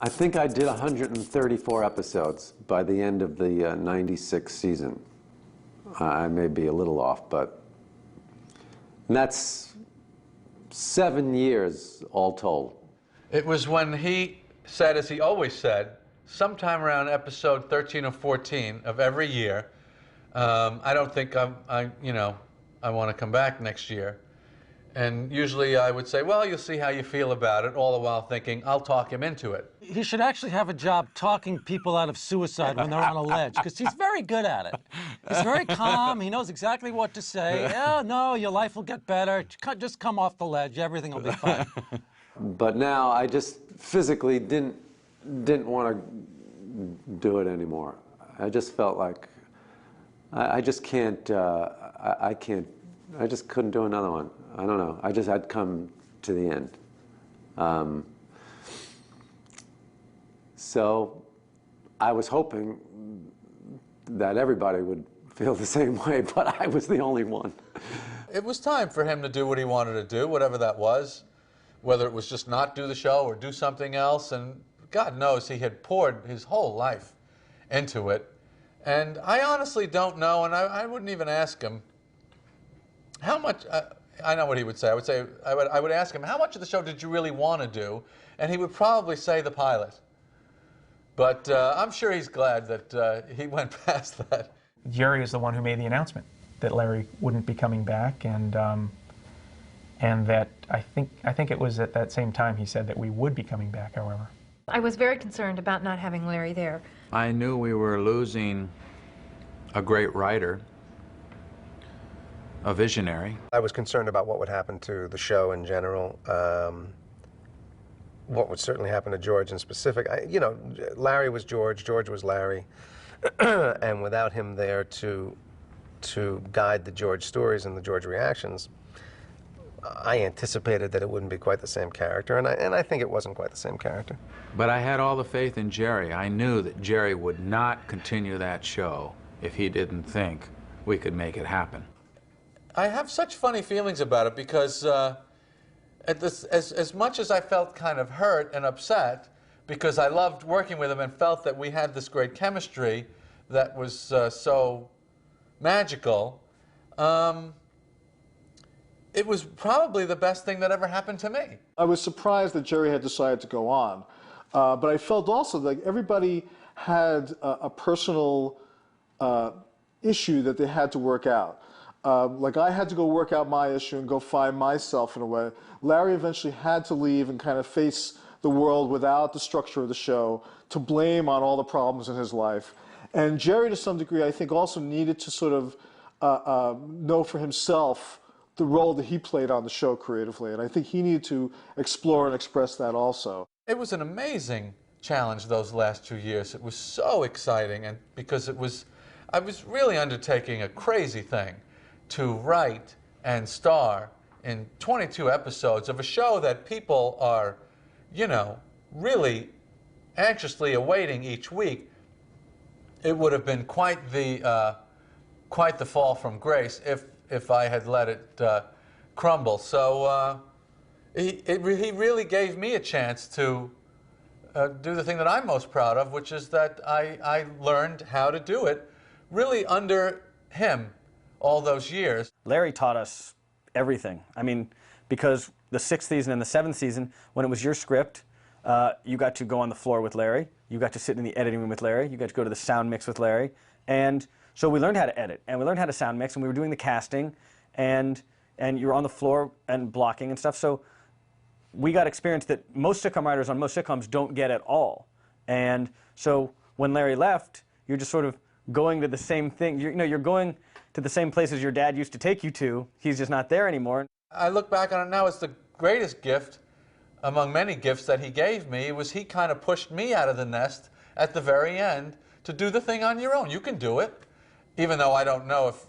I think I did 134 episodes by the end of the 96 season. I may be a little off, but that's 7 years all told. It was when he said, as he always said, sometime around episode 13 or 14 of every year, I don't think I want to come back next year. And usually I would say, well, you'll see how you feel about it, all the while thinking, I'll talk him into it. He should actually have a job talking people out of suicide when they're on a ledge, because he's very good at it. He's very calm. He knows exactly what to say. Yeah, no, your life will get better. Just come off the ledge. Everything will be fine. But now I just physically didn't want to do it anymore. I just felt like I just can't. I can't. I just couldn't do another one. I don't know. I'd come to the end. So I was hoping that everybody would feel the same way, but I was the only one. It was time for him to do what he wanted to do, whatever that was, whether it was just not do the show or do something else. And God knows he had poured his whole life into it. And I honestly don't know, and I wouldn't even ask him how much. I know what he would say. I would ask him, how much of the show did you really want to do? And he would probably say the pilot. But I'm sure he's glad that he went past that. Jerry is the one who made the announcement that Larry wouldn't be coming back, and that I think it was at that same time he said that we would be coming back, however. I was very concerned about not having Larry there. I knew we were losing a great writer, a visionary. I was concerned about what would happen to the show in general, what would certainly happen to George in specific. Larry was George, George was Larry, and without him there to guide the George stories and the George reactions, I anticipated that it wouldn't be quite the same character, and I think it wasn't quite the same character. But I had all the faith in Jerry. I knew that Jerry would not continue that show if he didn't think we could make it happen. I have such funny feelings about it because as much as I felt kind of hurt and upset, because I loved working with him and felt that we had this great chemistry that was so magical, it was probably the best thing that ever happened to me. I was surprised that Jerry had decided to go on, but I felt also like everybody had a personal issue that they had to work out. Like I had to go work out my issue and go find myself in a way. Larry eventually had to leave and kind of face the world without the structure of the show, to blame on all the problems in his life. And Jerry, to some degree, I think also needed to sort of know for himself the role that he played on the show creatively. And I think he needed to explore and express that also. It was an amazing challenge those last 2 years. It was so exciting, and because I was really undertaking a crazy thing to write and star in 22 episodes of a show that people are, really anxiously awaiting each week. It would have been quite the fall from grace if I had let it crumble. So he really gave me a chance to do the thing that I'm most proud of, which is that I learned how to do it really under him all those years. Larry taught us everything. I mean, because the 6th season and the 7th season, when it was your script, you got to go on the floor with Larry, you got to sit in the editing room with Larry, you got to go to the sound mix with Larry, and so we learned how to edit, and we learned how to sound mix, and we were doing the casting, and you were on the floor and blocking and stuff, so we got experience that most sitcom writers on most sitcoms don't get at all. And so when Larry left, you're just sort of going to the same thing. You're going to the same places your dad used to take you to. He's just not there anymore. I look back on it now as the greatest gift among many gifts that he gave me. Was he kind of pushed me out of the nest at the very end to do the thing on your own. You can do it, even though I don't know if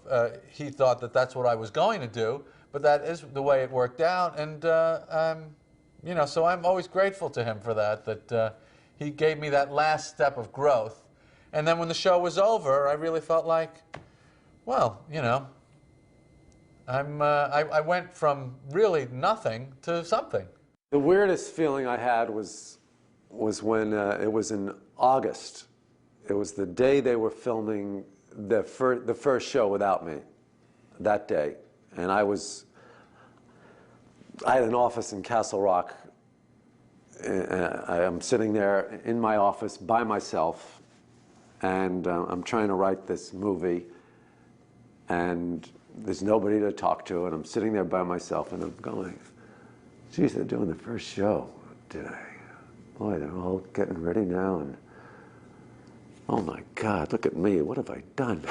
he thought that that's what I was going to do, but that is the way it worked out. And so I'm always grateful to him for that, that he gave me that last step of growth. And then when the show was over, I really felt like, well, I went from really nothing to something. The weirdest feeling I had was was when it was in August. It was the day they were filming the first show without me, that day. And I had an office in Castle Rock. I'm sitting there in my office by myself, and I'm trying to write this movie, and there's nobody to talk to, and I'm sitting there by myself, and I'm going, geez, they're doing the first show today. Boy, they're all getting ready now, and oh my God, look at me, what have I done?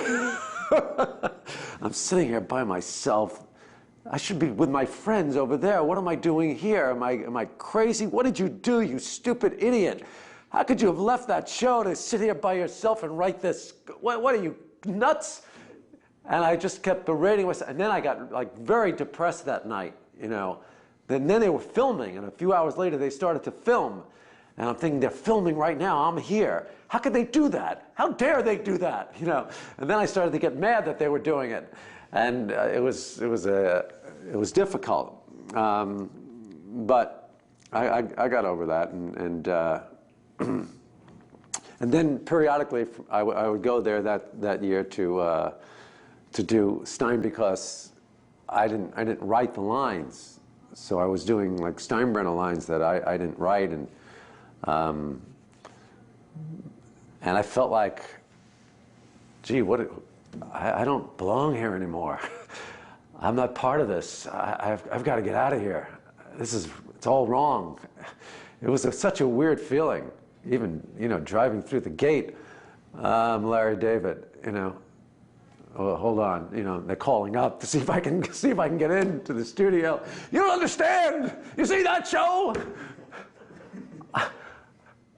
I'm sitting here by myself. I should be with my friends over there. What am I doing here? Am I crazy? What did you do, you stupid idiot? How could you have left that show to sit here by yourself and write this? What are you, nuts? And I just kept berating myself. And then I got like very depressed that night, you know. Then they were filming, and a few hours later they started to film. And I'm thinking, they're filming right now, I'm here. How could they do that? How dare they do that, you know? And then I started to get mad that they were doing it. And it was difficult, but I got over that, and and then periodically I would go there that year to do Stein, because I didn't write the lines, so I was doing like Steinbrenner lines that I didn't write, and I felt like, gee, I don't belong here anymore. I'm not part of this. I've got to get out of here. It's all wrong. It was such a weird feeling, even, you know, driving through the gate. Larry David, you know, oh, hold on, you know, they're calling up to see if I can get into the studio. You don't understand. You see that show?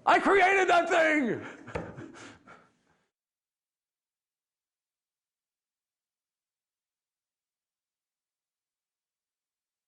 I created that thing.